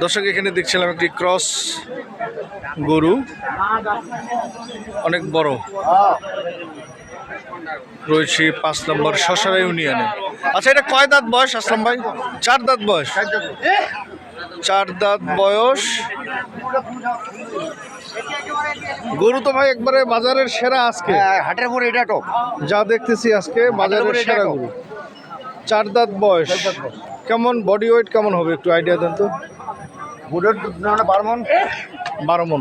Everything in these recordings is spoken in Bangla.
দর্শক এখানে দেখছিলাম একটি ক্রস গরু, অনেক বড়, রয়েছে 5 নম্বর শশারা ইউনিয়নে। আচ্ছা, এটা কয় দাঁত বয়স আসলাম ভাই? 4 দাঁত বয়স। 4 দাঁত বয়স। গরু তো ভাই একবারে বাজারের সেরা আজকে, হাটের পরে এটা টপ যা দেখতেছি আজকে বাজারের সেরা গরু। 4 দাঁত বয়স। কেমন বডি ওয়েট কেমন হবে একটু আইডিয়া দেন তো? বুড়োর 12 মন। 12 মন।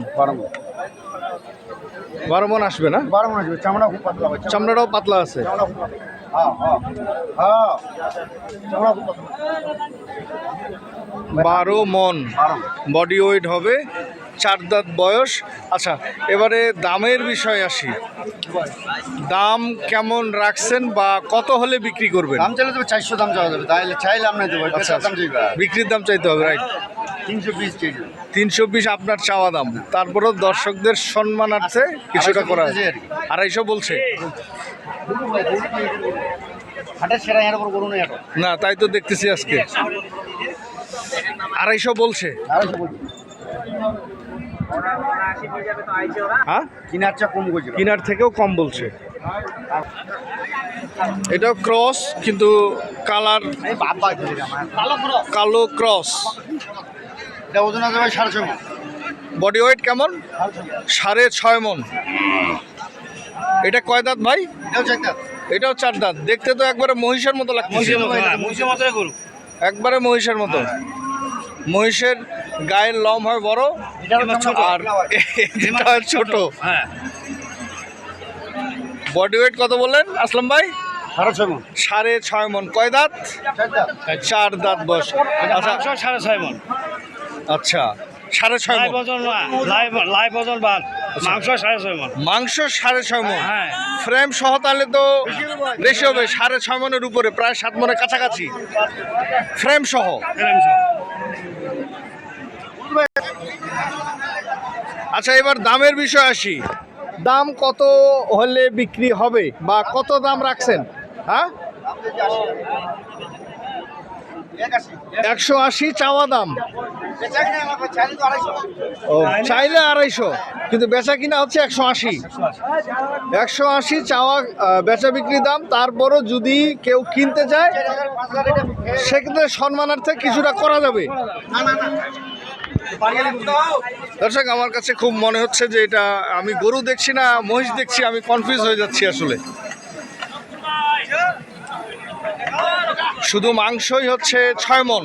12 মন আসবে না? 12 মন আসবে। চামড়া খুব পাতলা, চামড়াটাও পাতলা আছে। চামড়া খুব পাতলা। চামড়া খুব পাতলা। 12 মন বডি ওয়েট হবে, 4 দাঁত বয়স। আচ্ছা, এবারে দামের বিষয়ে আসি। দাম কেমন রাখছেন বা কত হলে বিক্রি করবেন? দাম চাইলে তো 400 দাম চাওয়া যাবে, তাহলে চাইলে আপনি দেবো। আচ্ছা, বিক্রির দাম চাইতে হবে, রাইট। 320 কেজি। 320 আপনার চাওয়া দাম, তারপরেও দর্শকদের সম্মানার্থে কিছুটা করা। 250 বলছে হাটের সেরা এর উপর গরু নেই এখন। না, তাই তো দেখতেছি আজকে 250 বলছে। 250 বলছি। হ্যাঁ, কিনার চা কম গেছে, কিনার থেকেও কম বলছে। এটাও ক্রস, কিন্তু কালার কালো ক্রস। এটা ওজন আছে ভাই 6.5 মন। বডি ওয়েট কেমন? 6.5 মন। এটা কয় দাঁত ভাই? এটাও 4 দাঁত। দেখতে তো একবারে মহিষের মতো লাগছে, একবারে মহিষের মতো। মহিষের গায়ের লম হয় বড়, আর এটা ছোট। বডি ওয়েট কত বললেন আসলাম ভাই? 6.5 মন। 6.5 মন। কয় দাঁত? 4 দাঁত বয়স। আচ্ছা, 6.5 মন। আচ্ছা, 6.5 মন। মাংস 6.5 মন। মাংস 6.5 মন। হ্যাঁ, ফ্রেম সহ তাহলে তো বেশি হবে, 6.5 মনের উপরে, প্রায় 7 মনের কাছাকাছি ফ্রেম সহ। আচ্ছা, এবার দামের বিষয় আসি। দাম কত হলে বিক্রি হবে বা কত দাম রাখছেন? হ্যাঁ, 180 চাওয়া দাম। ও, চাইলে 250, কিন্তু বেচা কিনা হচ্ছে 180। 180 চাওয়া বেচা বিক্রি দাম। তারপরও যদি কেউ কিনতে চায় সেক্ষেত্রে সম্মানার্থে কিছুটা করা যাবে। দর্শক, আমার কাছে খুব মনে হচ্ছে যে এটা আমি গরু দেখছি না মহিষ দেখছি, আমি কনফিউজ হয়ে যাচ্ছি আসলে। শুধু মাংসই হচ্ছে 6 মন,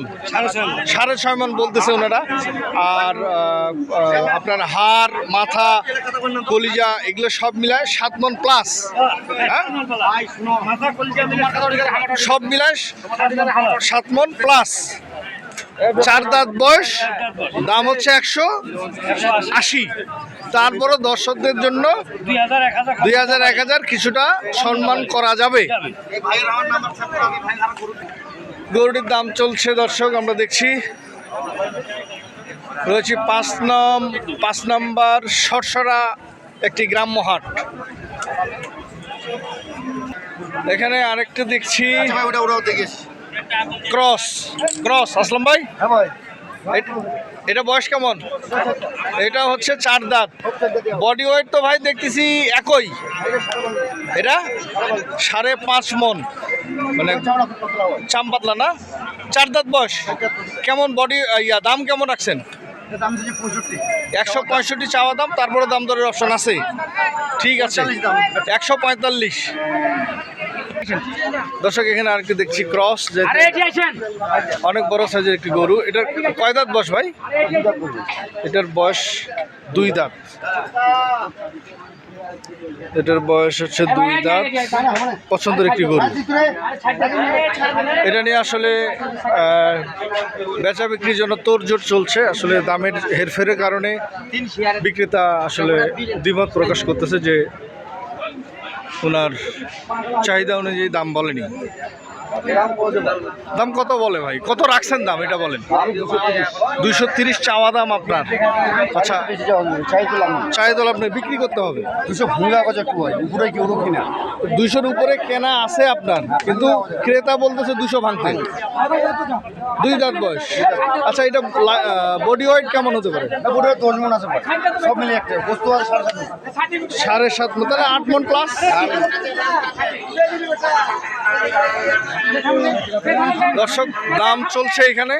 6.5 মন বলতেছে ওনারা। আর আপনার হাড়, মাথা, কলিজা এগুলো সব মিলায় 7 মন প্লাস। হ্যাঁ, সব মিলায় 7 মন প্লাস। 4 দাঁত বয়স। দাম হচ্ছে 180। তারপরও দর্শকদের জন্য 2000 1000 কিছুটা সম্মান করা যাবে। গরুটির দাম চলছে দর্শক, আমরা দেখছি। রয়েছে 5 নম্বর সরসরা একটি গ্রাম্য হাট। এখানে আরেকটা দেখছি ক্রস। ক্রস আসলাম ভাই? হ্যাঁ ভাই। এটা বয়স কেমন? এটা হচ্ছে 4 দাঁত। বডি ওয়েট তো ভাই দেখতেছি একই। এটা 5.5 মন, মানে চাম পাতলা না? 4 দাঁত বয়স। কেমন বডি দাম কেমন রাখছেন? 165 চাওয়া দাম, তারপরে দাম দরের অপশন আছে। ঠিক আছে, 145। দর্শক, এখানে আরেকটু দেখছি ক্রস, যে অনেক বড় সাইজের একটি গরু। এটার কয় দাঁত বয়স ভাই? এটার বয়স 2 দাঁত। এটার বয়স হচ্ছে 2 দাঁত। পছন্দের একটি গরু। এটা নিয়ে আসলে বেচা বিক্রির জন্য তোড়জোড় চলছে। আসলে দামের হেরফেরের কারণে বিক্রেতা আসলে দ্বিমত প্রকাশ করতেছে যে ওনার চাহিদা অনুযায়ী দাম বলেনি। দাম কত বলে ভাই? কত রাখছেন দাম এটা বলেন। আমি 230 230 চাওয়া দাম আপনার। আচ্ছা, বেশি যাওয়া চাই দিলাম না। চাই দল আপনি বিক্রি করতে হবে। 200 ভুঙ্গা গজা টু হয় উপরে কি ওরকম কিনা 200-র উপরে কেনা আছে আপনার, কিন্তু ক্রেতা বলতেছে 200 ভাঙতে। 2 দাঁত বয়স। আচ্ছা, এটা বডি ওয়েট কেমন হতে পারে? পুরো 10 মন আছে ভাই, সব মিলে একটা বস্তু আছে 7.5 মণ। 7.5 মন, তাহলে 8 মন প্লাস। দর্শক, দাম চলছে এখানে।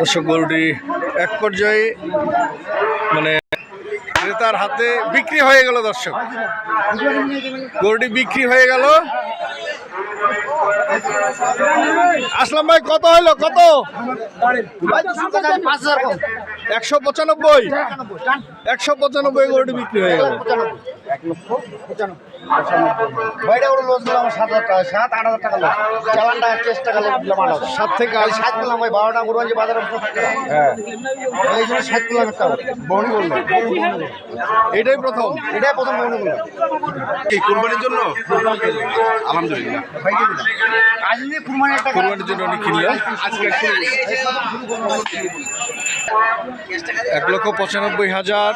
দর্শক, গরুটি এক পর্যায়ে মানে ক্রেতার হাতে বিক্রি হয়ে গেল। দর্শক, গরুটি বিক্রি হয়ে গেল। আসলাম ভাই, কত হলো? কত? 195। 195 গরুটি বিক্রি হয়ে গেল। 1,95,95 ভাইটা ওর লস দিলাম 7,000 টাকা, 7-8,000 টাকা লস। চালানটা 28 টাকা দিলাম। 7 থেকে 7 করলাম ভাই, 12টা গরু আছে বাজারে। হ্যাঁ, এই জন্য 7 করলাম একটা বহনি করলাম। এটাই প্রথম। এটাই প্রথম বহনি করলাম কি কুরবানির জন্য? আলহামদুলিল্লাহ। ভাইকে দিলাম আজ নিয়ে কুরবানি একটা কুরবানির জন্য উনি কিনলেন। 1,95,000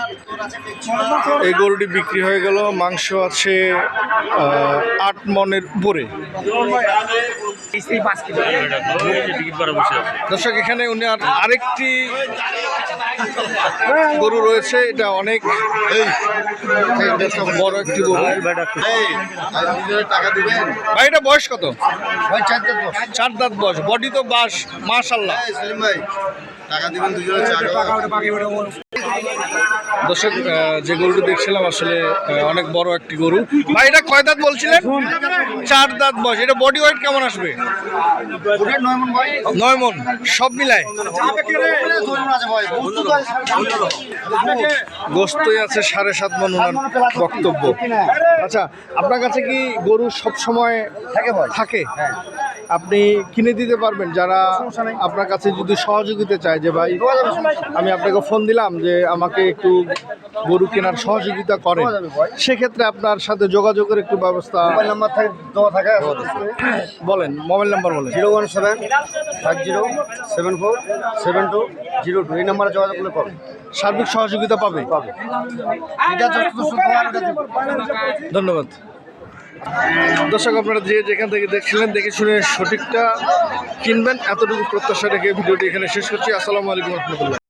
এই গরুটি বিক্রি হয়ে গেল। মাংস আছে 8 মনের উপরে। দর্শক, এখানে উনি আরেকটি গরু রয়েছে, এটা অনেক বড় একটি গরু। টাকা দিবেন ভাই, এটা বয়স কত? ভাই 4 দাঁত 4 দাঁত বয়স। বডি তো বাস, মাশাআল্লাহ। সেলিম ভাই টাকা দিবেন দুজনে 4 টাকা। দর্শক, যে গরুটি দেখছিলাম আসলে অনেক বড় একটি গরু। ভাই, এটা কয় দাঁত বলছিলেন? 4 দাঁত বয়স। এটা বডি ওয়েট কেমন আসবে? 9 মণ ভাই। 9 মন সব মিলায়। গোস্তই আছে 7.5 মন ওনার বক্তব্য। আচ্ছা, আপনার কাছে কি গরু সব সময় থাকে? আপনি কিনে দিতে পারবেন যারা আপনার কাছে যদি সহযোগিতা চায়, যে ভাই আমি আপনাকে ফোন দিলাম যে আমাকে একটু গরু কেনার সহযোগিতা করেন, সেক্ষেত্রে আপনার সাথে যোগাযোগের একটু ব্যবস্থা মোবাইল নাম্বার দেওয়া থাকে বলেন। মোবাইল নাম্বার বলেন। 01750747202 এই নাম্বারে যোগাযোগ করলে পাবে। সার্বিক সহযোগিতা পাবে। এটা ধন্যবাদ। দর্শক, আপনারা যে যেখান থেকে দেখছিলেন, দেখে শুনে সঠিকটা কিনবেন, এতটুকু প্রত্যাশা রেখে ভিডিওটি এখানে শেষ করছি। আসসালামু আলাইকুম রহমতুল্লাহ।